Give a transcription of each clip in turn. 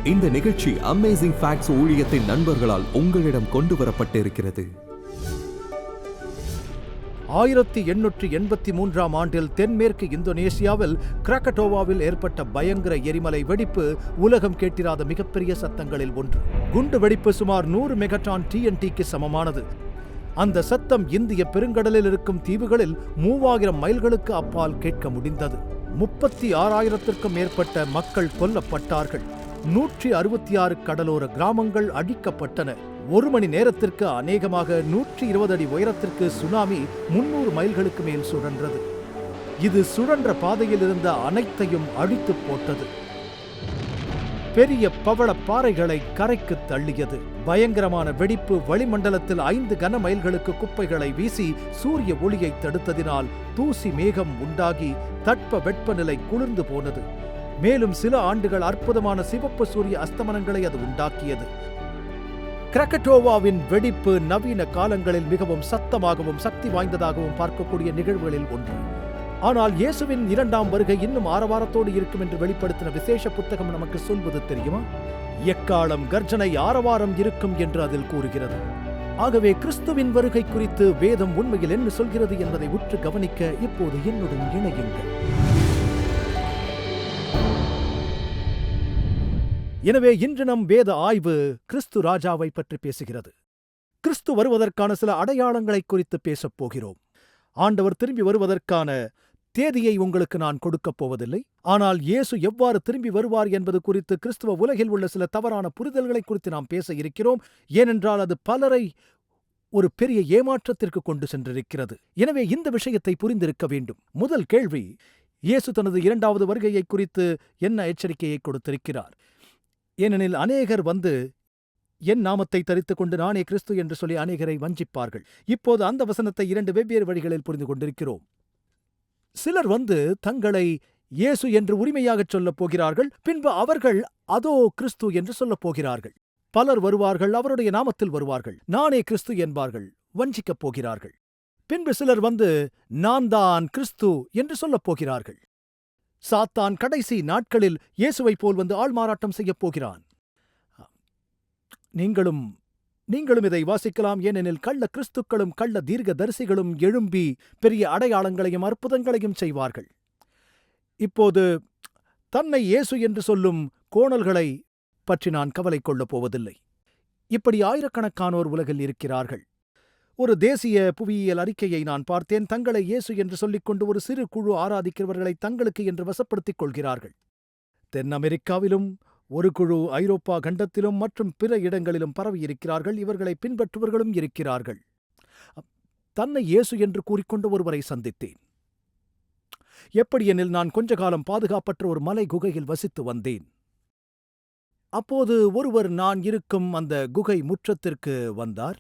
இந்த நிகழ்ச்சி amazing facts ஊழியத்தின் நண்பர்களால் உங்களிடம் கொண்டு வரப்பட்டிருக்கிறது. 1883ஆம் ஆண்டில் தென்மேற்கு இந்தோனேசியாவில் கிராக்கட்டோவாவில் ஏற்பட்ட பயங்கர எரிமலை வெடிப்பு உலகம் கேட்டிராத மிகப்பெரிய சத்தங்களில் ஒன்று. குண்டு வெடிப்பு சுமார் 100 மெகாடான் TNTக்கு சமமானது. அந்த சத்தம் இந்திய பெருங்கடலில் இருக்கும் தீவுகளில் 3000 மைல்களுக்கு அப்பால் கேட்க முடிந்தது. 36,000த்திற்கும் மேற்பட்ட மக்கள் கொல்லப்பட்டார்கள். 166 கடலோர கிராமங்கள் அழிக்கப்பட்டன. 1 மணி நேரத்திற்கு அநேகமாக 120 அடி உயரத்திற்கு சுனாமி 300 மைல்களுக்கு மேல் சுழன்றது. இது சுழன்ற பாதையில் இருந்த அனைத்தையும் அழித்து போட்டது. பெரிய பவள பாறைகளை கரைக்கு தள்ளியது. பயங்கரமான வெடிப்பு வளிமண்டலத்தில் 5 கன மைல்களுக்கு குப்பைகளை வீசி சூரிய ஒளியை தடுத்ததினால் தூசி மேகம் உண்டாகி தட்ப வெப்பநிலை குளிர்ந்து போனது. மேலும் சில ஆண்டுகள் அற்புதமான சிவப்பு சூரிய அஸ்தமனங்களை அது உண்டாக்கியது. கிராக்கட்டோவாவின் வெடிப்பு நவீன காலங்களில் மிகவும் சத்தமாகவும் சக்தி வாய்ந்ததாகவும் பார்க்கக்கூடிய நிகழ்வுகளில் ஒன்று. ஆனால் இயேசுவின் 2ஆம் வருகை இன்னும் ஆரவாரத்தோடு இருக்கும் என்று வெளிப்படுத்தின விசேஷ புத்தகம் நமக்கு சொல்வது தெரியுமா? எக்காலம் கர்ஜனை ஆரவாரம் இருக்கும் என்று அதில் கூறுகிறது. ஆகவே கிறிஸ்துவின் வருகை குறித்து வேதம் உண்மையில் என்ன சொல்கிறது என்பதை உற்று கவனிக்க இப்போது என்னுடன் இணையுங்கள். எனவே இன்று நம் வேத ஆய்வு கிறிஸ்து ராஜாவை பற்றி பேசுகிறது. கிறிஸ்து வருவதற்கான சில அடையாளங்களை குறித்து பேசப் போகிறோம். ஆண்டவர் திரும்பி வருவதற்கான தேதியை உங்களுக்கு நான் கொடுக்கப் போவதில்லை. ஆனால் இயேசு எவ்வாறு திரும்பி வருவார் என்பது குறித்து கிறிஸ்துவ உலகில் உள்ள சில தவறான புரிதல்களை குறித்து நாம் பேச இருக்கிறோம். ஏனென்றால் அது பலரை ஒரு பெரிய ஏமாற்றத்திற்கு கொண்டு சென்றிருக்கிறது. எனவே இந்த விஷயத்தை புரிந்திருக்க வேண்டும். முதல் கேள்வி, இயேசு தனது 2வது வருகையை குறித்து என்ன எச்சரிக்கையை கொடுத்திருக்கிறார்? ஏனெனில் அநேகர் வந்து என் நாமத்தை தரித்துக் கொண்டு நானே கிறிஸ்து என்று சொல்லி அநேகரை வஞ்சிப்பார்கள். இப்போது அந்த வசனத்தை 2 வெவ்வேறு வழிகளில் புரிந்து கொண்டிருக்கிறோம். சிலர் வந்து தங்களை இயேசு என்று உரிமையாகச் சொல்லப் போகிறார்கள். பின்பு அவர்கள் அதோ கிறிஸ்து என்று சொல்லப் போகிறார்கள். பலர் வருவார்கள், அவருடைய நாமத்தில் வருவார்கள், நானே கிறிஸ்து என்பார்கள், வஞ்சிக்கப் போகிறார்கள். பின்பு சிலர் வந்து நான் தான் கிறிஸ்து என்று சொல்லப் போகிறார்கள். சாத்தான் கடைசி நாட்களில் இயேசுவைப் போல் வந்து ஆள்மாறாட்டம் செய்யப் போகிறான். நீங்களும் இதை வாசிக்கலாம். ஏனெனில் கள்ள கிறிஸ்துக்களும் கள்ள தீர்க்க தரிசிகளும் எழும்பி பெரிய அடையாளங்களையும் அற்புதங்களையும் செய்வார்கள். இப்போது தன்னை இயேசு என்று சொல்லும் கோணல்களை பற்றி நான் கவலை கொள்ளப் போவதில்லை. இப்படி ஆயிரக்கணக்கானோர் உலகில் இருக்கிறார்கள். ஒரு தேசிய புவியியல் அறிக்கையை நான் பார்த்தேன். தங்களை இயேசு என்று சொல்லிக்கொண்டு ஒரு சிறு குழு ஆராதிக்கிறவர்களை தங்களுக்கு என்று வசப்படுத்திக் கொள்கிறார்கள். தென் அமெரிக்காவிலும் ஒரு குழு ஐரோப்பா கண்டத்திலும் மற்றும் பிற இடங்களிலும் பரவியிருக்கிறார்கள். இவர்களை பின்பற்றுவர்களும் இருக்கிறார்கள். தன்னை இயேசு என்று கூறிக்கொண்ட ஒருவரை சந்தித்தேன். எப்படியெனில் நான் கொஞ்ச காலம் பாதுகாப்பற்ற ஒரு மலை குகையில் வசித்து வந்தேன். அப்போது ஒருவர் நான் இருக்கும் அந்த குகை முற்றத்திற்கு வந்தார்.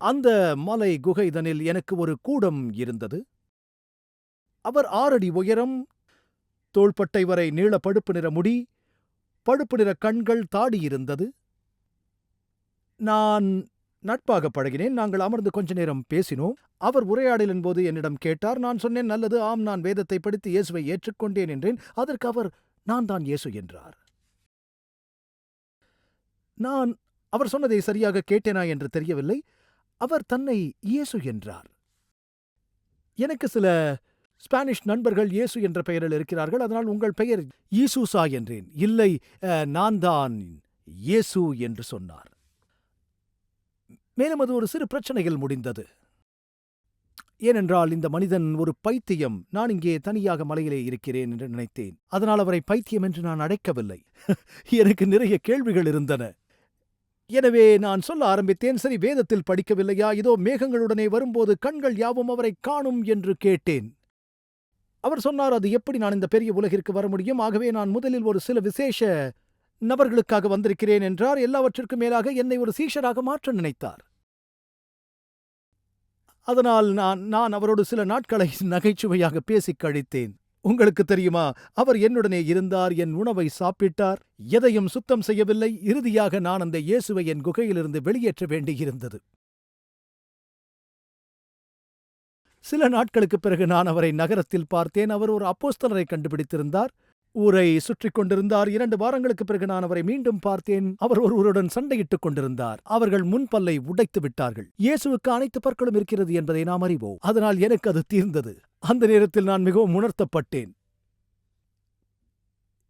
அந்த மலை குகைதனில் எனக்கு ஒரு கூடம் இருந்தது. அவர் 6 அடி உயரம், தோள்பட்டை வரை நீள பழுப்பு நிற முடி, பழுப்பு நிற கண்கள், தாடி இருந்தது. நான் நட்பாக பழகினேன். நாங்கள் அமர்ந்து கொஞ்ச நேரம் பேசினோம். அவர் உரையாடலின் போது என்னிடம் கேட்டார். நான் சொன்னேன், நல்லது, ஆம், நான் வேதத்தை படித்து இயேசுவை ஏற்றுக்கொண்டேன் என்றேன். அதற்கு அவர் நான் தான் இயேசு என்றார். நான் அவர் சொன்னதை சரியாக கேட்டேனா என்று தெரியவில்லை. அவர் தன்னை இயேசு என்றார். எனக்கு சில ஸ்பானிஷ் நண்பர்கள் இயேசு என்ற பெயரில் இருக்கிறார்கள். அதனால் உங்கள் பெயர் ஈசூசா என்றேன். இல்லை, நான் தான் இயேசு என்று சொன்னார். மேலும் அது ஒரு சிறு பிரச்சனையில் முடிந்தது. ஏனென்றால் இந்த மனிதன் ஒரு பைத்தியம். நான் இங்கே தனியாக மலையிலே இருக்கிறேன் என்று நினைத்தேன். அதனால் அவரை பைத்தியம் என்று நான் அழைக்கவில்லை. எனக்கு நிறைய கேள்விகள் இருந்தன. எனவே நான் சொல்ல ஆரம்பித்தேன், சரி, வேதத்தில் படிக்கவில்லையா? இதோ மேகங்களுடனே வரும்போது கண்கள் யாவும் அவரை காணும் என்று கேட்டேன். அவர் சொன்னார், அது எப்படி நான் இந்த பெரிய உலகிற்கு வர முடியும்? ஆகவே நான் முதலில் ஒரு சில விசேஷ நபர்களுக்காக வந்திருக்கிறேன் என்றார். எல்லாவற்றிற்கும் மேலாக என்னை ஒரு சீஷராக மாற்ற நினைத்தார். அதனால் நான் அவரோடு சில நாட்களை நகைச்சுவையாக பேசிக் கழித்தேன். உங்களுக்கு தெரியுமா, அவர் என்னுடனே இருந்தார், என் உணவை சாப்பிட்டார், எதையும் சுத்தம் செய்யவில்லை. இறுதியாக நான் அந்த இயேசுவை என் குகையிலிருந்து வெளியேற்ற வேண்டியிருந்தது. சில நாட்களுக்குப் பிறகு நான் அவரை நகரத்தில் பார்த்தேன். அவர் ஒரு அப்போஸ்தலரை கண்டுபிடித்திருந்தார். ஊரை சுற்றிக் கொண்டிருந்தார். 2 வாரங்களுக்குப் பிறகு நான் அவரை மீண்டும் பார்த்தேன். அவர் ஒருவருடன் சண்டையிட்டுக் கொண்டிருந்தார். அவர்கள் முன்பல்லை உடைத்து விட்டார்கள். இயேசுவுக்கு அனைத்து பற்களும் இருக்கிறது என்பதை நாம் அறிவோம். அதனால் எனக்கு அது தீர்ந்தது. அந்த நேரத்தில் நான் மிகவும் உணர்த்தப்பட்டேன்.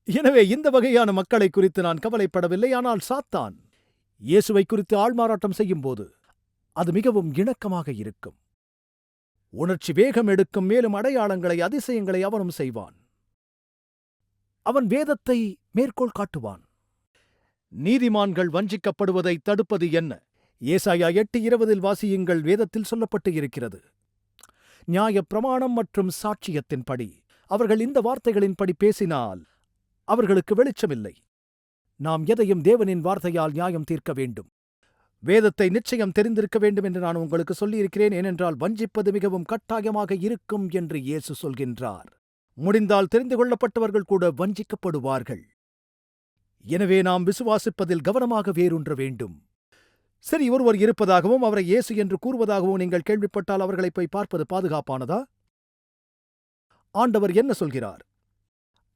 எனவே இந்த வகையான மக்களை குறித்து நான் கவலைப்படவில்லை. ஆனால் சாத்தான் இயேசுவை குறித்து ஆள்மாறாட்டம் செய்யும்போது அது மிகவும் இணக்கமாக இருக்கும். உணர்ச்சி வேகம் எடுக்கும். மேலும் அடையாளங்களை, அதிசயங்களை அவனும் செய்வான். அவன் வேதத்தை மேற்கோள் காட்டுவான். நீதிமான்கள் வஞ்சிக்கப்படுவதை தடுப்பது என்ன? ஏசாயா 8:20 வாசியுங்கள். வேதத்தில் சொல்லப்பட்டு இருக்கிறது, நியாயப் பிரமாணம் மற்றும் சாட்சியத்தின்படி அவர்கள் இந்த வார்த்தைகளின்படி பேசினால் அவர்களுக்கு வெளிச்சமில்லை. நாம் எதையும் தேவனின் வார்த்தையால் நியாயம் தீர்க்க வேண்டும். வேதத்தை நிச்சயம் தெரிந்திருக்க வேண்டும் என்று நான் உங்களுக்கு சொல்லியிருக்கிறேன். ஏனென்றால் வஞ்சிப்பது மிகவும் கட்டாயமாக இருக்கும் என்று இயேசு சொல்கின்றார். முடிந்தால் தெரிந்து கொள்ளப்பட்டவர்கள் கூட வஞ்சிக்கப்படுவார்கள். எனவே நாம் விசுவாசிப்பதில் கவனமாக வேரூன்ற வேண்டும். சரி, ஒருவர் இருப்பதாகவும் அவரை இயேசு என்று கூறுவதாகவும் நீங்கள் கேள்விப்பட்டால் அவர்களை போய் பார்ப்பது பாதுகாப்பானதா? ஆண்டவர் என்ன சொல்கிறார்?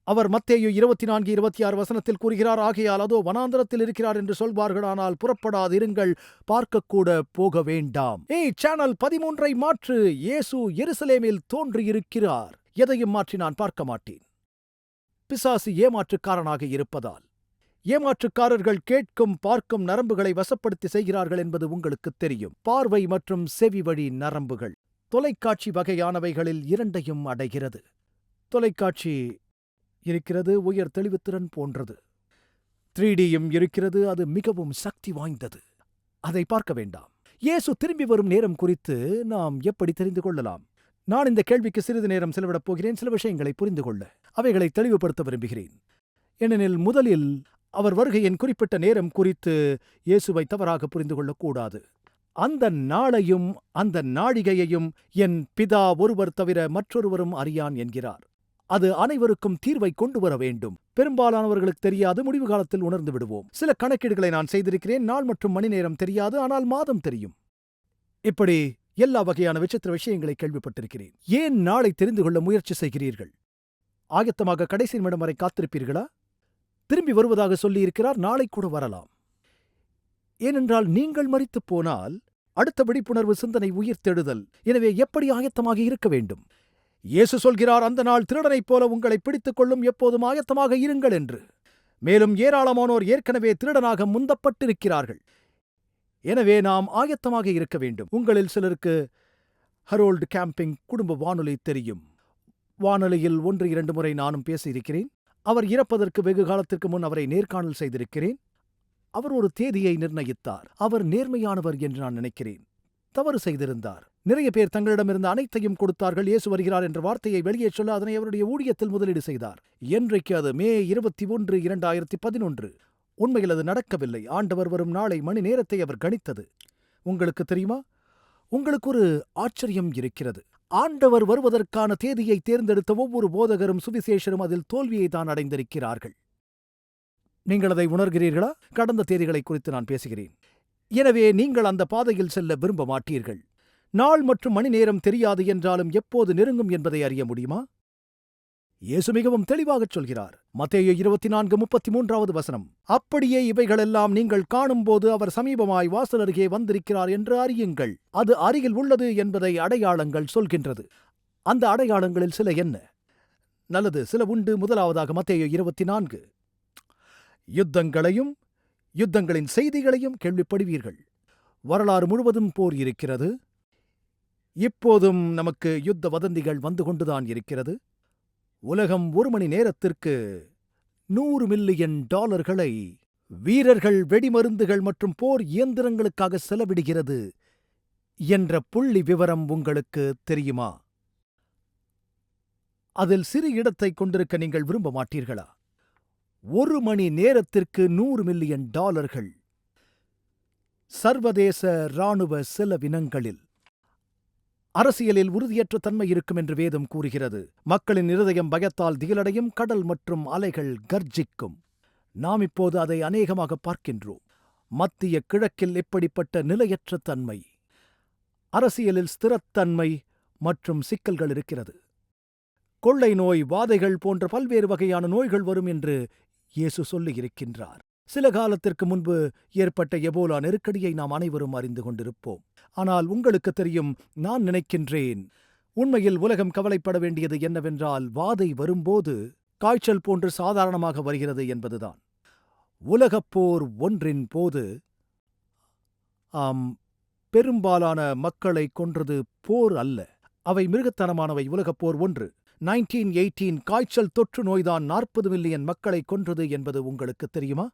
அவர் மத்தேயு 24:26 கூறுகிறார், ஆகையால் அதோ வனாந்தரத்தில் இருக்கிறார் என்று சொல்வார்களானால் புறப்படாதிருங்கள், பார்க்கக்கூட போக வேண்டாம். சேனல் 13 மாற்று. இயேசு எருசலேமில் தோன்றியிருக்கிறார். எதையும் மாற்றி நான் பார்க்க மாட்டேன். பிசாசு ஏமாற்றுக்காரனாக இருப்பதால் ஏமாற்றுக்காரர்கள் கேட்கும், பார்க்கும் நரம்புகளை வசப்படுத்தி செய்கிறார்கள் என்பது உங்களுக்குத் தெரியும். பார்வை மற்றும் செவி வழி நரம்புகள் தொலைக்காட்சி வகையானவைகளில் 2ஐயும் அடைகிறது. தொலைக்காட்சி இருக்கிறது, உயர் தெளிவுத்திறன் போன்றது. 3Dயும் இருக்கிறது, அது மிகவும் சக்தி வாய்ந்தது. அதை பார்க்க வேண்டாம். இயேசு திரும்பி வரும் நேரம் குறித்து நாம் எப்படி தெரிந்து கொள்ளலாம்? நான் இந்த கேள்விக்கு சிறிது நேரம் செலவிடப் போகிறேன். சில விஷயங்களை புரிந்து கொள்ள அவைகளை தெளிவுபடுத்த விரும்புகிறேன். ஏனெனில் முதலில் அவர் வருகையின் குறிப்பிட்ட நேரம் குறித்து இயேசுவை தவறாக புரிந்து கொள்ளக்கூடாது. அந்த நாளையும் அந்த நாழிகையையும் என் பிதா ஒருவர் தவிர மற்றொருவரும் அறியான் என்கிறார். அது அனைவருக்கும் தீர்வை கொண்டு வர வேண்டும். பெரும்பாலானவர்களுக்கு தெரியாது, முடிவு காலத்தில் உணர்ந்து விடுவோம். சில கணக்கீடுகளை நான் செய்திருக்கிறேன். நாள் மற்றும் மணி நேரம் தெரியாது, ஆனால் மாதம் தெரியும். இப்படி எல்லா வகையான விசித்திர விஷயங்களை கேள்விப்பட்டிருக்கிறேன். ஏன் நாளை தெரிந்து கொள்ள முயற்சி செய்கிறீர்கள்? ஆயத்தமாக கடைசி நிமிடம் வரை காத்திருப்பீர்களா? திரும்பி வருவதாக சொல்லியிருக்கிறார், நாளை கூட வரலாம். ஏனென்றால் நீங்கள் மரித்துப் போனால் அடுத்த விழிப்புணர்வு சிந்தனை உயிர்த்தெழுதல். எனவே எப்படி ஆயத்தமாக இருக்க வேண்டும்? இயேசு சொல்கிறார், அந்த நாள் திருடனைப் போல உங்களை பிடித்துக் கொள்ளும், எப்போதும் ஆயத்தமாக இருங்கள் என்று. மேலும் ஏராளமானோர் ஏற்கனவே திருடனாக முந்தப்பட்டிருக்கிறார்கள். எனவே நாம் ஆயத்தமாக இருக்க வேண்டும். உங்களில் சிலருக்கு ஹரோல்டு கேம்பிங் குடும்ப வானொலி தெரியும். வானொலியில் 1-2 முறை நானும் பேசியிருக்கிறேன். அவர் இறப்பதற்கு வெகு காலத்திற்கு முன் அவரை நேர்காணல் செய்திருக்கிறேன். அவர் ஒரு தேதியை நிர்ணயித்தார். அவர் நேர்மையானவர் என்று நான் நினைக்கிறேன். தவறு செய்திருந்தார். நிறைய பேர் தங்களிடமிருந்த அனைத்தையும் கொடுத்தார்கள். இயேசு வருகிறார் என்ற வார்த்தையை வெளியே சொல்ல அதனை அவருடைய ஊழியத்தில் முதலீடு செய்தார். என்றைக்கு அது மே 21, 2011. உண்மையில் அது நடக்கவில்லை. ஆண்டவர் வரும் நாளை, மணி நேரத்தை அவர் கணித்தது. உங்களுக்கு தெரியுமா? உங்களுக்கு ஒரு ஆச்சரியம் இருக்கிறது. ஆண்டவர் வருவதற்கான தேதியை தேர்ந்தெடுத்த ஒவ்வொரு போதகரும் சுவிசேஷரும் அதில் தோல்வியை தான் அடைந்திருக்கிறார்கள். நீங்கள் அதை உணர்கிறீர்களா? கடந்த தேதிகளை குறித்து நான் பேசுகிறேன். எனவே நீங்கள் அந்த பாதையில் செல்ல விரும்ப மாட்டீர்கள். நாள் மற்றும் மணி நேரம் தெரியாது என்றாலும் எப்போது நெருங்கும் என்பதை அறிய முடியுமா? இயேசு மிகவும் தெளிவாகச் சொல்கிறார். மத்தேயு 24:33 அப்படியே இவைகளெல்லாம் நீங்கள் காணும்போது அவர் சமீபமாய் வாசல் அருகே வந்திருக்கிறார் என்று அறியுங்கள். அது அருகில் உள்ளது என்பதை அடையாளங்கள் சொல்கின்றது. அந்த அடையாளங்களில் சில என்ன? நல்லது, சில உண்டு. முதலாவதாக மத்தேயு 24. யுத்தங்களையும் யுத்தங்களின் செய்திகளையும் கேள்விப்படுவீர்கள். வரலாறு முழுவதும் போர் இருக்கிறது. இப்போதும் நமக்கு யுத்த வதந்திகள் வந்து கொண்டுதான் இருக்கிறது. உலகம் 1 மணி நேரத்திற்கு $100 மில்லியன் வீரர்கள், வெடிமருந்துகள் மற்றும் போர் இயந்திரங்களுக்காக செலவிடுகிறது என்ற புள்ளி விவரம் உங்களுக்கு தெரியுமா? அதில் சிறு இடத்தை கொண்டிருக்க நீங்கள் விரும்ப மாட்டீர்களா? 1 மணி நேரத்திற்கு $100 மில்லியன். சர்வதேச இராணுவ செலவினங்களில் அரசியலில் உறுதியற்ற தன்மை இருக்கும் என்று வேதம் கூறுகிறது. மக்களின் இருதயம் பயத்தால் திகிலடையும், கடல் மற்றும் அலைகள் கர்ஜிக்கும். நாம் இப்போது அதை அநேகமாக பார்க்கின்றோம். மத்திய கிழக்கில் இப்படிப்பட்ட நிலையற்ற தன்மை, அரசியலில் ஸ்திரத்தன்மை மற்றும் சிக்கல்கள் இருக்கிறது. கொள்ளை நோய், வாதைகள் போன்ற பல்வேறு வகையான நோய்கள் வரும் என்று இயேசு சொல்லியிருக்கின்றார். சில காலத்திற்கு முன்பு ஏற்பட்ட எபோலா நெருக்கடியை நாம் அனைவரும் அறிந்து கொண்டிருப்போம். ஆனால் உங்களுக்கு தெரியும், நான் நினைக்கின்றேன், உண்மையில் உலகம் கவலைப்பட வேண்டியது என்னவென்றால், வாதை வரும்போது காய்ச்சல் போன்று சாதாரணமாக வருகிறது என்பதுதான். உலகப்போர் ஒன்றின் போது பெரும்பாலான மக்களை கொன்றது போர் அல்ல, அவை மிருகத்தனமானவை. உலகப்போர் 1 1918 காய்ச்சல் தொற்று நோய்தான் 40 மில்லியன் மக்களை கொன்றது என்பது உங்களுக்கு தெரியுமா?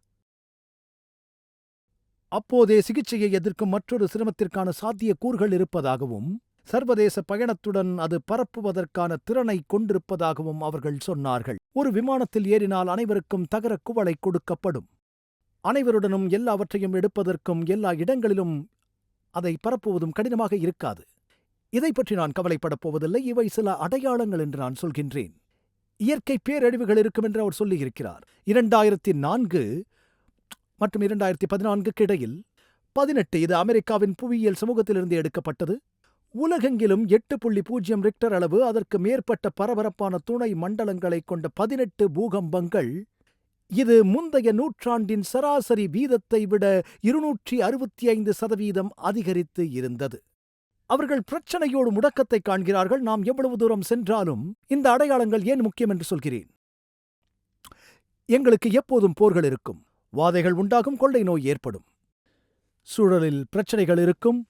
அப்போதே சிகிச்சையை எதிர்க்கும் மற்றொரு சிரமத்திற்கான சாத்தியக்கூறுகள் இருப்பதாகவும், சர்வதேச பயணத்துடன் அது பரப்புவதற்கான திறனை கொண்டிருப்பதாகவும் அவர்கள் சொன்னார்கள். ஒரு விமானத்தில் ஏறினால் அனைவருக்கும் தகர குவளை கொடுக்கப்படும். அனைவருடனும் எல்லாவற்றையும் எடுப்பதற்கும் எல்லா இடங்களிலும் அதை பரப்புவதும் கடினமாக இருக்காது. இதை பற்றி நான் கவலைப்படப் போவதில்லை. இவை சில அடையாளங்கள் என்று நான் சொல்கின்றேன். இயற்கை பேரழிவுகள் இருக்கும் என்று அவர் சொல்லியிருக்கிறார். 2004 மற்றும் 2014 இடையில் 18, இது அமெரிக்காவின் புவியியல் சமூகத்திலிருந்து எடுக்கப்பட்டது. உலகெங்கிலும் 8.0 ரிக்டர் அளவு, அதற்கு மேற்பட்ட பரபரப்பான துணை மண்டலங்களை கொண்ட 18 பூகம்பங்கள். இது முந்தைய நூற்றாண்டின் சராசரி வீதத்தை விட 265% அதிகரித்து இருந்தது. அவர்கள் பிரச்சனையோடு முடக்கத்தை காண்கிறார்கள். நாம் எவ்வளவு தூரம் சென்றாலும் இந்த அடையாளங்கள் ஏன் முக்கியம் என்று சொல்கிறேன். எங்களுக்கு எப்போதும் போர்கள் இருக்கும், வாதைகள் உண்டாகும், கொள்ளை நோய் ஏற்படும், சூழலில் பிரச்சனைகள் இருக்கும்,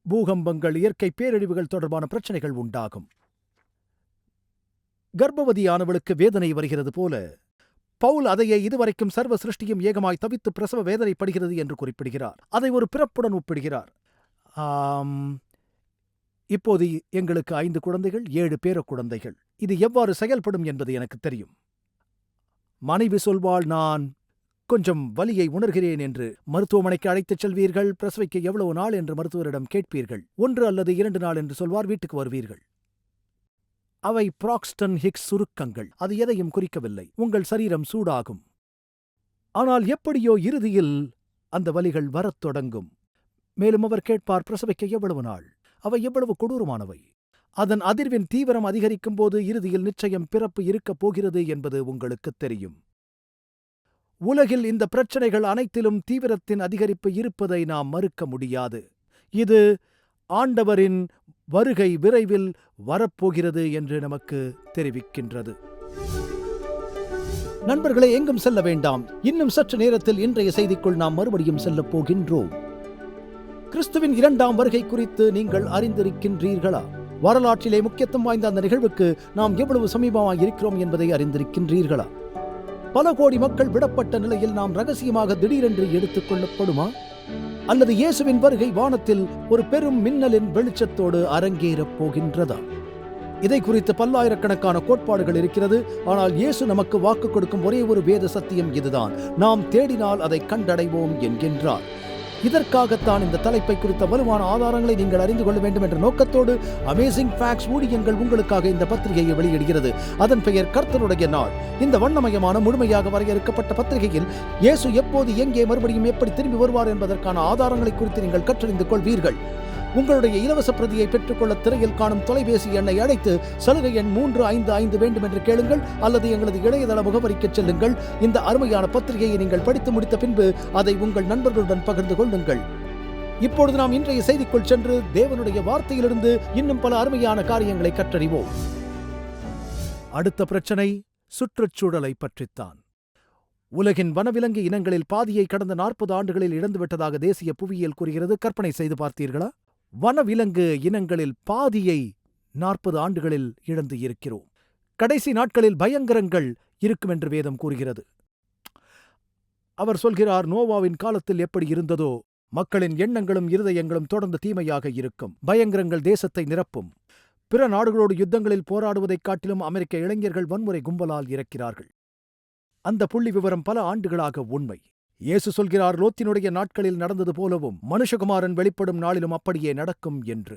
பூகம்பங்கள், இயற்கை பேரழிவுகள் தொடர்பான பிரச்சனைகள் உண்டாகும். கர்ப்பவதியானவளுக்கு வேதனை வருகிறது போல பவுல் அதையே இதுவரைக்கும் சர்வ சிருஷ்டியும் ஏகமாய் தவித்து பிரசவ வேதனைப்படுகிறது என்று குறிப்பிடுகிறார். அதை ஒரு பிறப்புடன் ஒப்பிடுகிறார். இப்போது எங்களுக்கு 5 குழந்தைகள், 7 பேர குழந்தைகள். இது எவ்வாறு செயல்படும் என்பது எனக்கு தெரியும். மனைவி சொல்வாள், நான் கொஞ்சம் வலியை உணர்கிறேன் என்று. மருத்துவமனைக்கு அழைத்துச் செல்வீர்கள். பிரசவிக்க எவ்வளவு நாள் என்று மருத்துவரிடம் கேட்பீர்கள். 1 அல்லது 2 நாள் என்று சொல்வார். வீட்டுக்கு வருவீர்கள். அவை பிராக்ஸ்டன் ஹிக்ஸ் சுருக்கங்கள். அது எதையும் குறிக்கவில்லை. உங்கள் சரீரம் சூடாகும். ஆனால் எப்படியோ இறுதியில் அந்த வலிகள் வரத் தொடங்கும். மேலும் அவர் கேட்பார், பிரசவிக்க எவ்வளவு நாள்? அவை எவ்வளவு கொடூரமானவை! அதன் அதிர்வின் தீவிரம் அதிகரிக்கும் போது இறுதியில் நிச்சயம் பிறப்பு இருக்கப் போகிறது என்பது உங்களுக்குத் தெரியும். உலகில் இந்த பிரச்சனைகள் அனைத்திலும் தீவிரத்தின் அதிகரிப்பு இருப்பதை நாம் மறுக்க முடியாது. இது ஆண்டவரின் வருகை விரைவில் வரப்போகிறது என்று நமக்கு தெரிவிக்கின்றது. நண்பர்களே, எங்கும் செல்ல வேண்டாம். இன்னும் சற்று நேரத்தில் இன்றைய செய்திக்குள் நாம் மறுபடியும் செல்லப் போகின்றோம். கிறிஸ்துவின் 2ஆம் வருகை குறித்து நீங்கள் அறிந்திருக்கின்றீர்களா? வரலாற்றிலே முக்கியத்துவம் வாய்ந்த அந்த நிகழ்வுக்கு நாம் எவ்வளவு சமீபமாய் இருக்கிறோம் என்பதை அறிந்திருக்கின்றீர்களா? பல கோடி மக்கள் விடப்பட்ட நிலையில் நாம் ரகசியமாக திடீரென்று எடுத்துக் கொள்ளப்படுமா? அல்லது இயேசுவின் வருகை வானத்தில் ஒரு பெரும் மின்னலின் வெளிச்சத்தோடு அரங்கேறப் போகின்றதா? இதை குறித்து பல்லாயிரக்கணக்கான கோட்பாடுகள் இருக்கிறது. ஆனால் இயேசு நமக்கு வாக்கு கொடுக்கும் ஒரே ஒரு வேத சத்தியம் இதுதான்: நாம் தேடினால் அதை கண்டடைவோம் என்கின்றார். இதற்காகத்தான் இந்த தலைப்பை குறித்த வலுவான ஆதாரங்களை நீங்கள் அறிந்து கொள்ள வேண்டும் என்ற நோக்கத்தோடு அமேசிங் ஃபேக்ட்ஸ் ஊழியங்கள் உங்களுக்காக இந்த பத்திரிகையை வெளியிடுகிறது. அதன் பெயர் கர்த்தருடைய நாள். இந்த வண்ணமயமான முழுமையாக வரையறுக்கப்பட்ட பத்திரிகையில் இயேசு எப்போது, எங்கே, மறுபடியும் எப்படி திரும்பி வருவார் என்பதற்கான ஆதாரங்களை குறித்து நீங்கள் கற்றறிந்து கொள்வீர்கள். உங்களுடைய இலவச பிரதியை பெற்றுக்கொள்ள திரையில் காணும் தொலைபேசி எண்ணை அழைத்து சலுகை எண் 355 வேண்டும் என்று கேளுங்கள், அல்லது எங்களது இணையதள முகவரிக்கு செல்லுங்கள். இந்த அருமையான பத்திரிகையை நீங்கள் படித்து முடித்த பின்பு அதை உங்கள் நண்பர்களுடன் பகிர்ந்து கொள்ளுங்கள். இப்பொழுது நாம் இன்றைய செய்திக்குள் சென்று தேவனுடைய வார்த்தையிலிருந்து இன்னும் பல அருமையான காரியங்களை கற்றறிவோம். அடுத்த பிரச்சனை சுற்றுச்சூழலை பற்றித்தான். உலகின் வனவிலங்கு இனங்களில் பாதியை கடந்த 40 ஆண்டுகளில் இழந்துவிட்டதாக தேசிய புவியியல் கூறுகிறது. கற்பனை செய்து பார்த்தீர்களா? வனவிலங்கு இனங்களில் பாதியை 40 ஆண்டுகளில் இழந்து இருக்கிறோம். கடைசி நாட்களில் பயங்கரங்கள் இருக்கும் என்று வேதம் கூறுகிறது. அவர் சொல்கிறார், நோவாவின் காலத்தில் எப்படி இருந்ததோ மக்களின் எண்ணங்களும் இருதயங்களும் தொடர்ந்து தீமையாக இருக்கும். பயங்கரங்கள் தேசத்தை நிரப்பும். பிற நாடுகளோடு யுத்தங்களில் போராடுவதைக் காட்டிலும் அமெரிக்க இளைஞர்கள் வன்முறை கும்பலால் இறக்கிறார்கள். அந்த புள்ளி விவரம் பல ஆண்டுகளாக உண்மை. இயேசு சொல்கிறார், லோத்தினுடைய நாட்களில் நடந்தது போலவும் மனுஷகுமாரன் வெளிப்படும் நாளிலும் அப்படியே நடக்கும் என்று.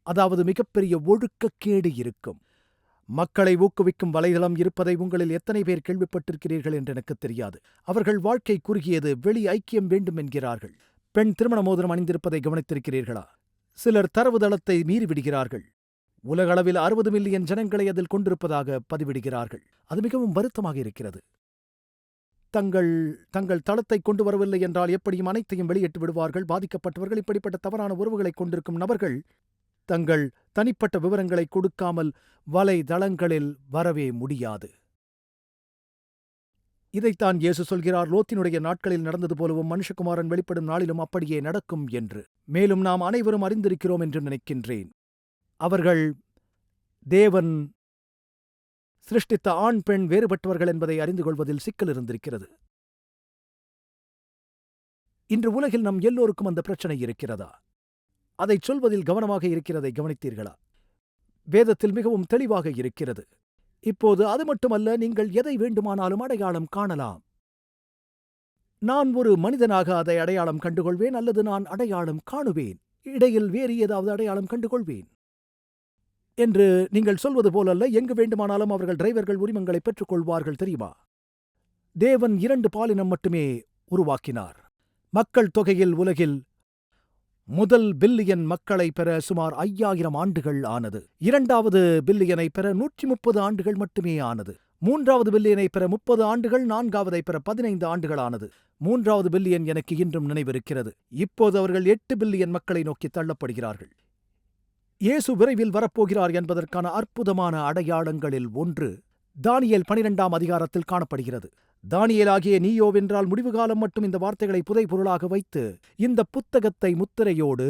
அதாவது மிகப்பெரிய ஒழுக்கக்கேடு இருக்கும். மக்களை ஊக்குவிக்கும் வலைதளம் இருப்பதை உங்களில் எத்தனை பேர் கேள்விப்பட்டிருக்கிறீர்கள் என்று எனக்கு தெரியாது. அவர்கள் வாழ்க்கை குறுகியது, வெளி ஐக்கியம் வேண்டும் என்கிறார்கள். பெண் திருமண மோதிரம் அணிந்திருப்பதை கவனித்திருக்கிறீர்களா? சிலர் தரவுதளத்தை மீறிவிடுகிறார்கள். உலகளவில் 60 மில்லியன் ஜனங்களை அதில் கொண்டிருப்பதாக பதிவிடுகிறார்கள். அது மிகவும் வருத்தமாக இருக்கிறது. தங்கள் தளத்தை கொண்டு வரவில்லை என்றால் எப்படியும் அனைத்தையும் வெளியிட்டு விடுவார்கள். பாதிக்கப்பட்டவர்கள், இப்படிப்பட்ட தவறான உறவுகளை கொண்டிருக்கும் நபர்கள் தங்கள் தனிப்பட்ட விவரங்களை கொடுக்காமல் வலைதளங்களில் வரவே முடியாது. இதைத்தான் இயேசு சொல்கிறார், லோத்தினுடைய நாட்களில் நடந்தது போலவும் மனுஷகுமாரன் வெளிப்படும் நாளிலும் அப்படியே நடக்கும் என்று. மேலும் நாம் அனைவரும் அறிந்திருக்கிறோம் என்று நினைக்கின்றேன். அவர்கள் தேவன் சிருஷ்டித்த ஆண் பெண் வேறுபட்டவர்கள் என்பதை அறிந்து கொள்வதில் சிக்கல் இருந்திருக்கிறது. இன்று உலகில் நம் எல்லோருக்கும் அந்த பிரச்சனை இருக்கிறதா? அதைச் சொல்வதில் கவனமாக இருக்கிறதை கவனித்தீர்களா? வேதத்தில் மிகவும் தெளிவாக இருக்கிறது. இப்போது அது மட்டுமல்ல, நீங்கள் எதை வேண்டுமானாலும் அடையாளம் காணலாம். நான் ஒரு மனிதனாக அதை அடையாளம் கண்டுகொள்வேன், அல்லது நான் அடையாளம் காணுவேன். இடையில் வேறு ஏதாவது அடையாளம் கண்டுகொள்வேன் என்று நீங்கள் சொல்வது போலல்ல. எங்கு வேண்டுமானாலும் அவர்கள் டிரைவர்கள் உரிமங்களை பெற்றுக் கொள்வார்கள், தெரியுமா? தேவன் 2 பாலினம் மட்டுமே உருவாக்கினார். மக்கள் தொகையில் உலகில் முதல் பில்லியன் மக்களை பெற சுமார் 5000 ஆண்டுகள் ஆனது. 2வது பில்லியனை பெற 130 ஆண்டுகள் மட்டுமே ஆனது. 3வது பில்லியனை பெற 30 ஆண்டுகள், 4வதை பெற 15 ஆண்டுகள் ஆனது. 3வது பில்லியன் எனக்கு இன்றும் நினைவிருக்கிறது. இப்போது அவர்கள் 8 பில்லியன் மக்களை நோக்கி தள்ளப்படுகிறார்கள். இயேசு விரைவில் வரப்போகிறார் என்பதற்கான அற்புதமான அடையாளங்களில் ஒன்று தானியேல் 12ஆம் அதிகாரத்தில் காணப்படுகிறது. தானியேலாகிய நீயோவென்றால் முடிவு காலம் மட்டும் இந்த வார்த்தைகளை புதைபொருளாக வைத்து இந்த புத்தகத்தை முத்திரையோடு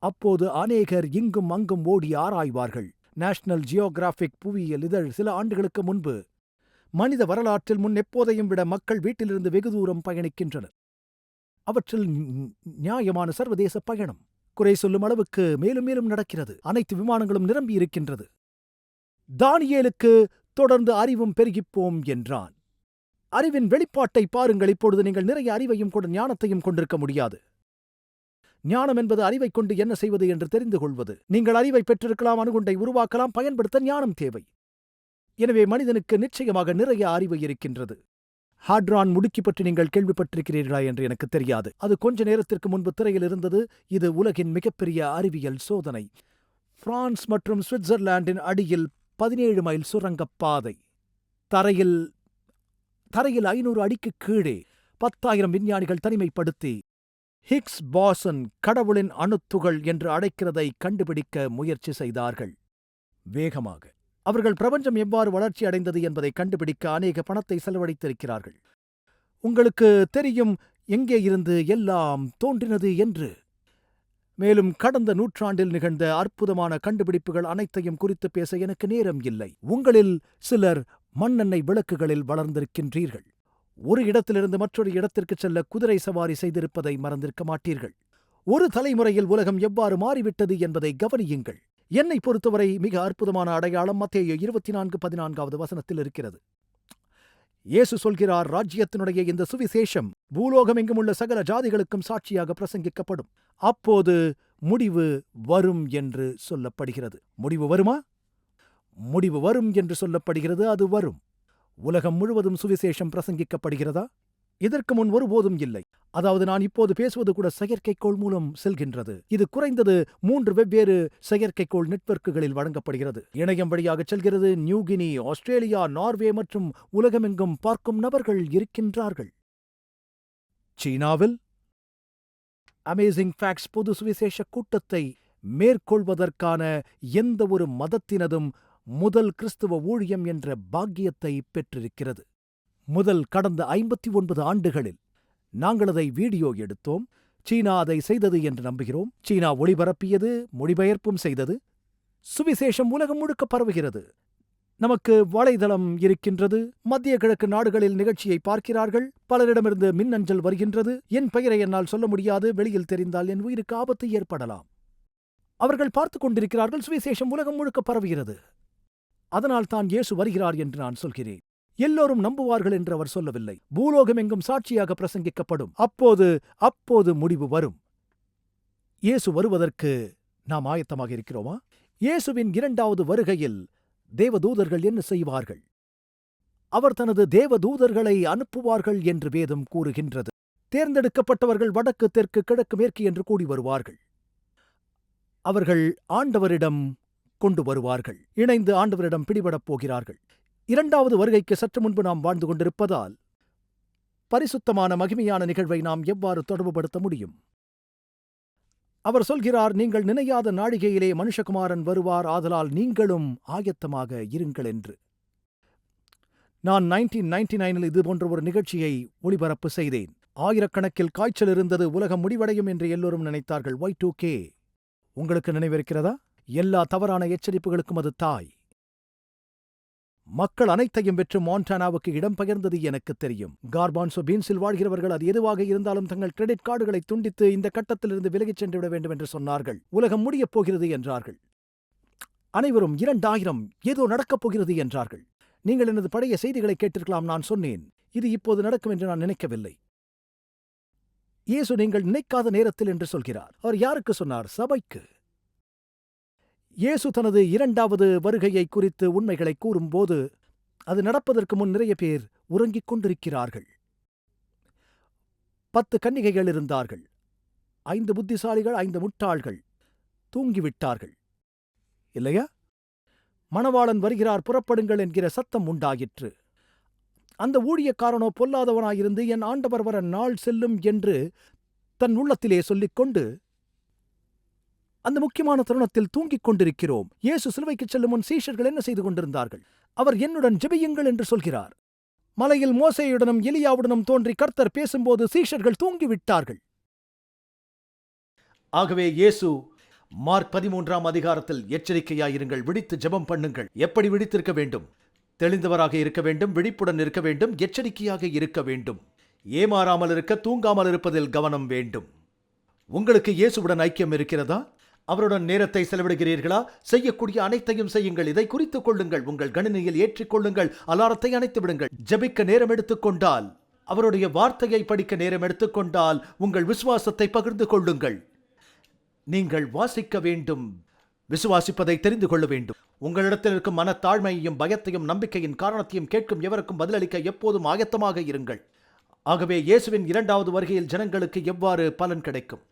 அப்போது அநேகர் இங்கும் அங்கும் ஓடி ஆராய்வார்கள். நேஷனல் ஜியோகிராபிக் புவியியல் இதழ் சில ஆண்டுகளுக்கு முன்பு மனித வரலாற்றில் முன் எப்போதையும் விட மக்கள் வீட்டிலிருந்து வெகு தூரம் பயணிக்கின்றனர். அவற்றில் நியாயமான சர்வதேச பயணம் குறை சொல்லும் அளவுக்கு மேலும் மேலும் நடக்கிறது. அனைத்து விமானங்களும் நிரம்பி இருக்கின்றது. தானியேலுக்கு தொடர்ந்து அறிவும் பெருகிப்போம் என்றான். அறிவின் வெளிப்பாட்டை பாருங்கள். இப்பொழுது நீங்கள் நிறைய அறிவையும் கூட ஞானத்தையும் கொண்டிருக்க முடியாது. ஞானம் என்பது அறிவை கொண்டு என்ன செய்வது என்று தெரிந்து கொள்வது. நீங்கள் அறிவை பெற்றிருக்கலாம், அணுகுண்டை உருவாக்கலாம், பயன்படுத்த ஞானம் தேவை. எனவே மனிதனுக்கு நிச்சயமாக நிறைய அறிவு இருக்கின்றது. ஹாட்ரான் முடுக்கி பற்றி நீங்கள் கேள்விப்பட்டிருக்கிறீர்களா என்று எனக்கு தெரியாது. அது கொஞ்ச நேரத்திற்கு முன்பு திரையில் இருந்தது. இது உலகின் மிகப்பெரிய அறிவியல் சோதனை. பிரான்ஸ் மற்றும் சுவிட்சர்லாந்தின் அடியில் 17 மைல் சுரங்கப் பாதை. தரையில் 500 அடிக்கு கீழே 10,000 விஞ்ஞானிகள் தனிமைப்படுத்தி ஹிக்ஸ் பாசன், கடவுளின் அணுத்துகள் என்று அழைக்கிறதை கண்டுபிடிக்க முயற்சி செய்தார்கள். வேகமாக அவர்கள் பிரபஞ்சம் எவ்வாறு வளர்ச்சி அடைந்தது என்பதை கண்டுபிடிக்க அநேக பணத்தை செலவழித்திருக்கிறார்கள். உங்களுக்கு தெரியும் எங்கே இருந்து எல்லாம் தோன்றினது என்று. மேலும் கடந்த நூற்றாண்டில் நிகழ்ந்த அற்புதமான கண்டுபிடிப்புகள் அனைத்தையும் குறித்து பேச எனக்கு நேரம் இல்லை. உங்களில் சிலர் மண்ணெண்ணெய் விளக்குகளில் வளர்ந்திருக்கின்றீர்கள். ஒரு இடத்திலிருந்து மற்றொரு இடத்திற்கு செல்ல குதிரை சவாரி செய்திருப்பதை மறந்திருக்க மாட்டீர்கள். ஒரு தலைமுறையில் உலகம் எவ்வாறு மாறிவிட்டது என்பதை கவனியுங்கள். என்னை பொறுத்தவரை மிக அற்புதமான அடையாளம் மத்தேயு 24:14 வசனத்தில் இருக்கிறது. இயேசு சொல்கிறார், ராஜ்யத்தினுடைய இந்த சுவிசேஷம் பூலோகமெங்கும் உள்ள சகல ஜாதிகளுக்கும் சாட்சியாக பிரசங்கிக்கப்படும். அப்போது முடிவு வரும் என்று சொல்லப்படுகிறது. முடிவு வருமா? முடிவு வரும் என்று சொல்லப்படுகிறது. அது வரும். உலகம் முழுவதும் சுவிசேஷம் பிரசங்கிக்கப்படுகிறதா? இதற்கு முன் ஒருபோதும் இல்லை. அதாவது நான் இப்போது பேசுவது கூட செயற்கைக்கோள் மூலம் செல்கின்றது. இது குறைந்தது 3 வெவ்வேறு செயற்கைக்கோள் நெட்வொர்க்குகளில் வழங்கப்படுகிறது. இணையம் வழியாக செல்கிறது. நியூகினி, ஆஸ்திரேலியா, நார்வே மற்றும் உலகமெங்கும் பார்க்கும் நபர்கள் இருக்கின்றார்கள். சீனாவில் அமேசிங் ஃபேக்ட்ஸ் பொது சுவிசேஷ கூட்டத்தை மேற்கொள்வதற்கான எந்த ஒரு மதத்தினதும் முதல் கிறிஸ்துவ ஊழியம் என்ற பாக்கியத்தை பெற்றிருக்கிறது. கடந்த 59 ஆண்டுகளில் நாங்கள் அதை வீடியோ எடுத்தோம். சீனா அதை செய்தது என்று நம்புகிறோம். சீனா ஒளிபரப்பியது, மொழிபெயர்ப்பும் செய்தது. சுவிசேஷம் உலகம் முழுக்க பரவுகிறது. நமக்கு வலைதளம் இருக்கின்றது. மத்திய கிழக்கு நாடுகளில் நிகழ்ச்சியை பார்க்கிறார்கள். பலரிடமிருந்து மின்னஞ்சல் வருகின்றது. என் பெயரை என்னால் சொல்ல முடியாது, வெளியில் தெரிந்தால் என் உயிருக்கு ஆபத்து ஏற்படலாம். அவர்கள் பார்த்துக் கொண்டிருக்கிறார்கள். சுவிசேஷம் உலகம் முழுக்க பரவுகிறது. அதனால் தான் இயேசு வருகிறார் என்று நான் சொல்கிறேன். எல்லோரும் நம்புவார்கள் என்று அவர் சொல்லவில்லை. பூலோகமெங்கும் சாட்சியாக பிரசங்கிக்கப்படும். அப்போது முடிவு வரும். இயேசு வருவதற்கு நாம் ஆயத்தமாக இருக்கிறோமா? இயேசுவின் 2வது வருகையில் தேவதூதர்கள் என்ன செய்வார்கள்? அவர் தனது தேவதூதர்களை அனுப்புவார்கள் என்று வேதம் கூறுகின்றது. தேர்ந்தெடுக்கப்பட்டவர்கள் வடக்கு, தெற்கு, கிழக்கு, மேற்கு என்று கூடி வருவார்கள். அவர்கள் ஆண்டவரிடம் கொண்டு வருவார்கள். இணைந்து ஆண்டவரிடம் பிடிபடப் போகிறார்கள். இரண்டாவது வருகைக்கு சற்று முன்பு நாம் வாழ்ந்து கொண்டிருப்பதால் பரிசுத்தமான மகிமையான நிகழ்வை நாம் எவ்வாறு தொடர்புபடுத்த முடியும்? அவர் சொல்கிறார், நீங்கள் நினையாத நாழிகையிலே மனுஷகுமாரன் வருவார், ஆதலால் நீங்களும் ஆயத்தமாக இருங்கள் என்று. நான் 1999இல் இது போன்ற ஒரு நிகழ்ச்சியை ஒளிபரப்பு செய்தேன். ஆயிரக்கணக்கில் காய்ச்சல் இருந்தது. உலகம் முடிவடையும் என்று எல்லோரும் நினைத்தார்கள். Y2K உங்களுக்கு நினைவிருக்கிறதா? எல்லா தவறான எச்சரிப்புகளுக்கும் அது தாய். மக்கள் அனைத்தையும் வெற்று மான்டானாவுக்கு இடம் பெயர்ந்தது எனக்கு தெரியும். கார்பான்சோ பீன்ஸில் வாழ்கிறவர்கள் அது எதுவாக இருந்தாலும் தங்கள் கிரெடிட் கார்டுகளை துண்டித்து இந்த கட்டத்திலிருந்து விலகிச் சென்று விட வேண்டும் என்று சொன்னார்கள். உலகம் முடியப் போகிறது என்றார்கள். அனைவரும் 2000 ஏதோ நடக்கப் போகிறது என்றார்கள். நீங்கள் எனது பழைய செய்திகளை கேட்டிருக்கலாம். நான் சொன்னேன், இது இப்போது நடக்கும் என்று நான் நினைக்கவில்லை. இயேசு நீங்கள் நினைக்காத நேரத்தில் என்று சொல்கிறார். அவர் யாருக்கு சொன்னார்? சபைக்கு. இயேசு தனது இரண்டாவது வருகையை குறித்து உண்மைகளை கூறும்போது அது நடப்பதற்கு முன் நிறைய பேர் உறங்கிக் கொண்டிருக்கிறார்கள். 10 கன்னிகைகள் இருந்தார்கள். 5 புத்திசாலிகள், 5 முட்டாள்கள் தூங்கிவிட்டார்கள். இல்லையா? மணவாளன் வருகிறார், புறப்படுங்கள் என்கிற சத்தம் உண்டாயிற்று. அந்த ஊழியக்காரனோ பொல்லாதவனாயிருந்து என் ஆண்டவர் வர நாள் செல்லும் என்று தன் உள்ளத்திலே சொல்லிக்கொண்டு அந்த முக்கியமான தருணத்தில் தூங்கிக் கொண்டிருக்கிறோம். இயேசு சிலுவைக்குச் செல்லும் முன் சீஷர்கள் என்ன செய்து கொண்டிருந்தார்கள்? அவர் என்னுடன் ஜெபியுங்கள் என்று சொல்கிறார். மலையில் மோசேயுடனும் எலியாவுடனும் தோன்றி கர்த்தர் பேசும்போது சீஷர்கள் தூங்கிவிட்டார்கள். ஆகவே இயேசு மார்க் 13ஆம் அதிகாரத்தில் எச்சரிக்கையாயிருங்கள், விழித்து ஜெபம் பண்ணுங்கள். எப்படி விழித்திருக்க வேண்டும்? தெளிந்தவராக இருக்க வேண்டும், விழிப்புடன் இருக்க வேண்டும், எச்சரிக்கையாக இருக்க வேண்டும். ஏமாறாமல் இருக்க, தூங்காமல் இருப்பதில் கவனம் வேண்டும். உங்களுக்கு இயேசுவுடன் ஐக்கியம் இருக்கிறதா? அவருடன் நேரத்தை செலவிடுகிறீர்களா? செய்யக்கூடிய அனைத்தையும் செய்யுங்கள். இதை குறித்துக் கொள்ளுங்கள். உங்கள் கணினியில் ஏற்றிக்கொள்ளுங்கள். அலாரத்தை அணைத்து விடுங்கள். ஜெபிக்க நேரம் எடுத்துக்கொண்டால், அவருடைய வார்த்தையை படிக்க நேரம் எடுத்துக்கொண்டால், உங்கள் விசுவாசத்தை பகிர்ந்து கொள்ளுங்கள். நீங்கள் வாசிக்க வேண்டும், விசுவாசிப்பதை தெரிந்து கொள்ள வேண்டும். உங்களிடத்தில் இருக்கும் மனத்தாழ்மையையும் பயத்தையும் நம்பிக்கையின் காரணத்தையும் கேட்கும் எவருக்கும் பதிலளிக்க எப்போதும் ஆயத்தமாக இருங்கள். ஆகவே இயேசுவின் இரண்டாவது வருகையில் ஜனங்களுக்கு எவ்வாறு பலன் கிடைக்கும்?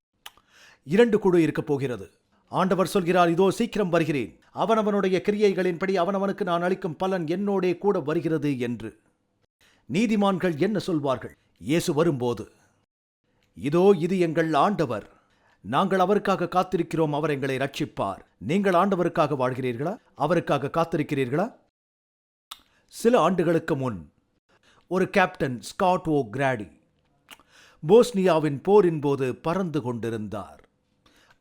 2 குழு இருக்கப் போகிறது. ஆண்டவர் சொல்கிறார், இதோ சீக்கிரம் வருகிறேன், அவனவனுடைய கிரியைகளின்படி அவனவனுக்கு நான் அளிக்கும் பலன் என்னோடே கூட வருகிறது என்று. நீதிமான்கள் என்ன சொல்வார்கள் இயேசு வரும்போது? இதோ இது எங்கள் ஆண்டவர், நாங்கள் அவருக்காக காத்திருக்கிறோம், அவர் எங்களை ரட்சிப்பார். நீங்கள் ஆண்டவருக்காக வாழ்கிறீர்களா? அவருக்காக காத்திருக்கிறீர்களா? சில ஆண்டுகளுக்கு முன் ஒரு கேப்டன் ஸ்காட் ஓ கிராடி போஸ்னியாவின் போரின் போது பறந்து கொண்டிருந்தார்.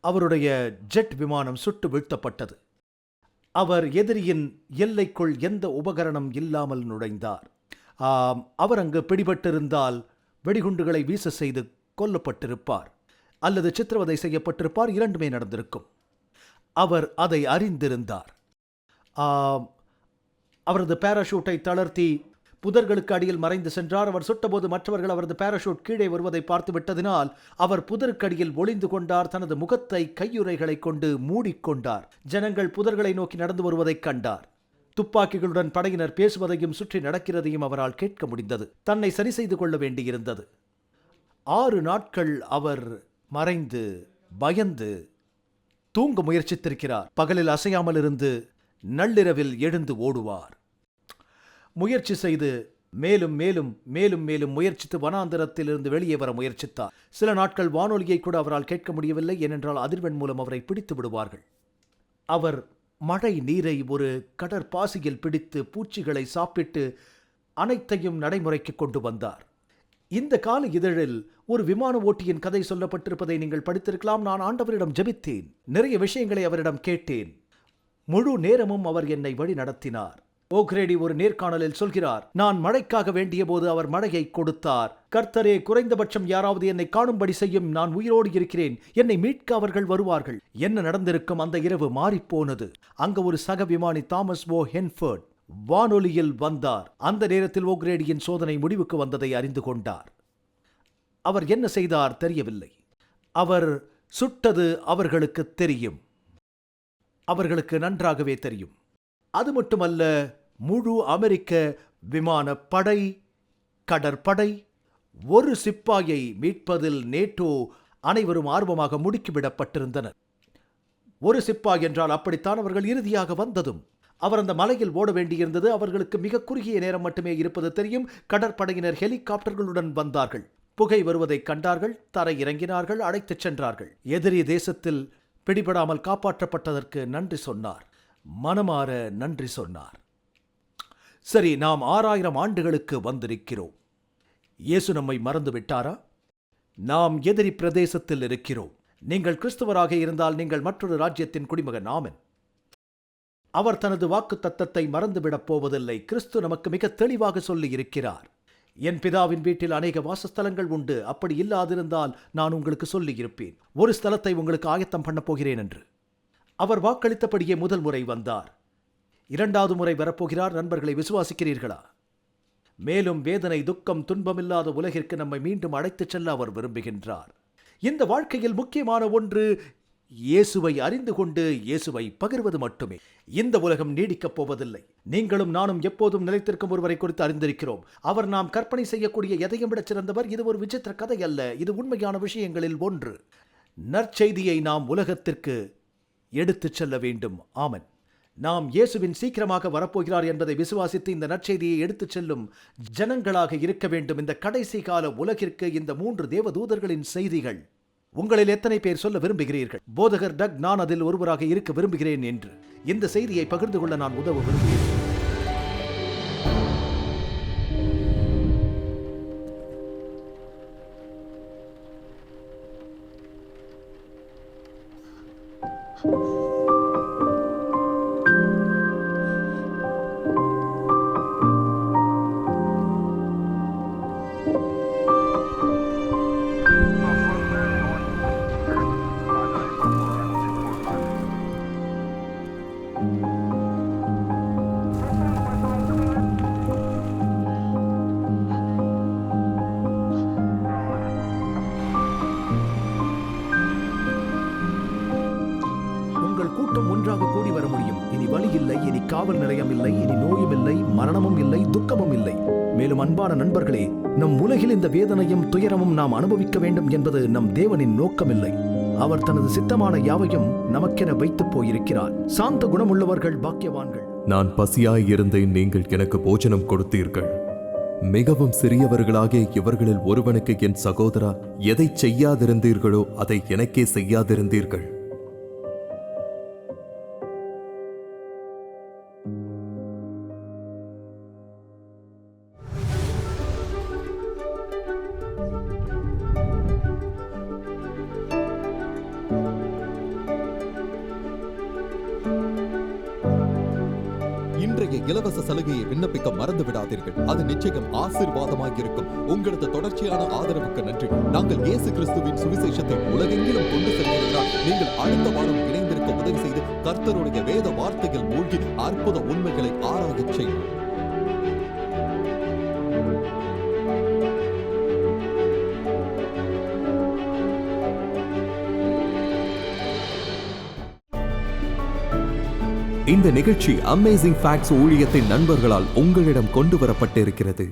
அவருடைய ஜெட் விமானம் சுட்டு வீழ்த்தப்பட்டது. அவர் எதிரியின் எல்லைக்குள் எந்த உபகரணம் இல்லாமல் நுழைந்தார். அவர் அங்கு பிடிபட்டிருந்தால் வெடிகுண்டுகளை வீச செய்து கொல்லப்பட்டிருப்பார் அல்லது சித்திரவதை செய்யப்பட்டிருப்பார். இரண்டுமே நடந்திருக்கும். அவர் அதை அறிந்திருந்தார். அவரது பாராஷூட்டை தளர்த்தி புதர்களுக்கு அடியில் மறைந்து சென்றார். அவர் சுட்டபோது மற்றவர்கள் அவரது பாராஷூட் கீழே வருவதை பார்த்து விட்டதினால் அவர் புதருக்கடியில் ஒளிந்து கொண்டார். தனது முகத்தை கையுறைகளை கொண்டு மூடிக்கொண்டார். ஜனங்கள் புதர்களை நோக்கி நடந்து வருவதைக் கண்டார். துப்பாக்கிகளுடன் படையினர் பேசுவதையும் சுற்றி நடக்கிறதையும் அவரால் கேட்க முடிந்தது. தன்னை சரி செய்து கொள்ள வேண்டியிருந்தது. 6 நாட்கள் அவர் மறைந்து பயந்து தூங்க முயற்சித்திருக்கிறார். பகலில் அசையாமல் இருந்து நள்ளிரவில் எழுந்து ஓடுவார். முயற்சி செய்து மேலும் மேலும் மேலும் மேலும் முயற்சித்து வனாந்தரத்திலிருந்து வெளியே வர முயற்சித்தார். சில நாட்கள் வானொலியை கூட அவரால் கேட்க முடியவில்லை. ஏனென்றால் அதிர்வெண் மூலம் அவரை பிடித்து விடுவார்கள். அவர் மழை நீரை ஒரு கடற்பாசியில் பிடித்து பூச்சிகளை சாப்பிட்டு அனைத்தையும் நடைமுறைக்கு கொண்டு வந்தார். இந்த கால இதழில் ஒரு விமான ஓட்டியின் கதை சொல்லப்பட்டிருப்பதை நீங்கள் படித்திருக்கலாம். நான் ஆண்டவரிடம் ஜெபித்தேன். நிறைய விஷயங்களை அவரிடம் கேட்டேன். முழு நேரமும் அவர் என்னை வழி நடத்தினார். ஓக்ரேடி ஒரு நேர்காணலில் சொல்கிறார், நான் மழைக்காக வேண்டிய போது அவர் மழையை கொடுத்தார். கர்த்தரே, குறைந்தபட்சம் யாராவது என்னை காணும்படி செய்யும். நான் உயிரோடு இருக்கிறேன். என்னை மீட்க அவர்கள் வருவார்கள். என்ன நடந்திருக்கும்? அந்த இரவு மாறிப்போனது. அங்கு ஒரு சக விமானி தாமஸ் ஓ ஹென்ஃபர்ட் வானொலியில் வந்தார். அந்த நேரத்தில் ஓக்ரேடியின் சோதனை முடிவுக்கு வந்ததை அறிந்து கொண்டார். அவர் என்ன செய்தார் தெரியவில்லை. அவர் சுட்டது அவர்களுக்கு தெரியும். அவர்களுக்கு நன்றாகவே தெரியும். அது மட்டுமல்ல, முழு அமெரிக்க விமானப்படை, கடற்படை, ஒரு சிப்பாயை மீட்பதில் நேட்டோ அனைவரும் ஆர்வமாக முடுக்கிவிடப்பட்டிருந்தனர். ஒரு சிப்பாய் என்றால் அப்படித்தான் அவர்கள் இறுதியாக வந்ததும். அவர் அந்த மலையில் ஓட வேண்டியிருந்தது. அவர்களுக்கு மிக குறுகிய நேரம் மட்டுமே இருப்பது தெரியும். கடற்படையினர் ஹெலிகாப்டர்களுடன் வந்தார்கள். புகை வருவதைக் கண்டார்கள். தரை இறங்கினார்கள். அழைத்துச் சென்றார்கள். எதிரி தேசத்தில் பிடிபடாமல் காப்பாற்றப்பட்டதற்கு நன்றி சொன்னார். மனமாற நன்றி சொன்னார். சரி, நாம் 6000 ஆண்டுகளுக்கு வந்திருக்கிறோம். இயேசு நம்மை மறந்து விட்டாரா? நாம் எதிரி பிரதேசத்தில் இருக்கிறோம். நீங்கள் கிறிஸ்துவராக இருந்தால் நீங்கள் மற்றொரு ராஜ்யத்தின் குடிமகன். ஆமென். அவர் தனது வாக்குத்தத்தத்தை மறந்துவிடப் போவதில்லை. கிறிஸ்து நமக்கு மிக தெளிவாக சொல்லி இருக்கிறார். என் பிதாவின் வீட்டில் அநேக வாசஸ்தலங்கள் உண்டு. அப்படி இல்லாதிருந்தால் நான் உங்களுக்கு சொல்லியிருப்பேன். ஒரு ஸ்தலத்தை உங்களுக்கு ஆயத்தம் பண்ணப் போகிறேன் என்று. அவர் வாக்களித்தபடியே முதல் முறை வந்தார். 2வது முறை வரப்போகிறார். நண்பர்களை, விசுவாசிக்கிறீர்களா? மேலும் வேதனை, துக்கம், துன்பமில்லாத உலகிற்கு நம்மை மீண்டும் அழைத்துச் செல்ல அவர் விரும்புகின்றார். இந்த வாழ்க்கையில் முக்கியமான ஒன்று இயேசுவை அறிந்து கொண்டு இயேசுவை பகிர்வது மட்டுமே. இந்த உலகம் நீடிக்கப் போவதில்லை. நீங்களும் நானும் எப்போதும் நிலைத்திருக்கும் ஒருவரை குறித்து அறிந்திருக்கிறோம். அவர் நாம் கற்பனை செய்யக்கூடிய எதையும் விட சிறந்தவர். இது ஒரு விசித்திர கதை அல்ல. இது உண்மையான விஷயங்களில் ஒன்று. நற்செய்தியை நாம் உலகத்திற்கு எடுத்துச் செல்ல வேண்டும். ஆமென். நாம் இயேசுவின் சீக்கிரமாக வரப்போகிறார் என்பதை விசுவாசித்து இந்த நற்செய்தியை எடுத்துச் செல்லும் ஜனங்களாக இருக்க வேண்டும். இந்த கடைசி கால உலகிற்கு இந்த 3 தேவதூதர்களின் செய்திகள் உங்களில் எத்தனை பேர் சொல்ல விரும்புகிறீர்கள்? போதகர் டக், நான் அதில் ஒருவராக இருக்க விரும்புகிறேன் என்று இந்த செய்தியை பகிர்ந்து கொள்ள நான் உதவ விரும்புகிறேன். கூட்டம் ஒன்றாக கூடி வர முடியும். இனி வலி இல்லை, இனி காவல் நிலையம் இல்லை, இனி நோயும் இல்லை, மரணமும் இல்லை, துக்கமும் இல்லை. மேலும் அன்பான நண்பர்களே, நம் உலகில் இந்த வேதனையும் துயரமும் நாம் அனுபவிக்க வேண்டும் என்பது நம் தேவனின் நோக்கமில்லை. அவர் தனது சித்தமான யாவையும் நமக்கென வைத்துப் போயிருக்கிறார். சாந்த குணமுள்ளவர்கள் பாக்கியவான்கள். நான் பசியாய் இருந்தேன், நீங்கள் எனக்கு போஜனம் கொடுத்தீர்கள். மிகவும் சிறியவர்களாகிய இவர்களில் ஒருவனுக்கு, என் சகோதரா, எதை செய்யாதிருந்தீர்களோ அதை எனக்கே செய்யாதிருந்தீர்கள். இன்றைய இலவச சலுகையை விண்ணப்பிக்க மறந்து விடாதீர்கள். அது நிச்சயம் ஆசீர்வாதமாக இருக்கும். உங்களது தொடர்ச்சியான ஆதரவுக்கு நன்றி. நாங்கள் இயேசு கிறிஸ்துவின் சுவிசேஷத்தை உலகெங்கிலும் கொண்டு செல்கிறோம். நீங்கள் அடுத்த வாரம் இணைந்திருக்க உதவி செய்து கர்த்தருடைய வேத வார்த்தையில் மூழ்கி அற்புத உண்மைகளை ஆராயச் செய்யும். இந்த நிகழ்ச்சி அமேசிங் ஃபேக்ட்ஸ் ஊழியத்தின் நண்பர்களால் உங்களிடம் கொண்டு வரப்பட்டிருக்கிறது.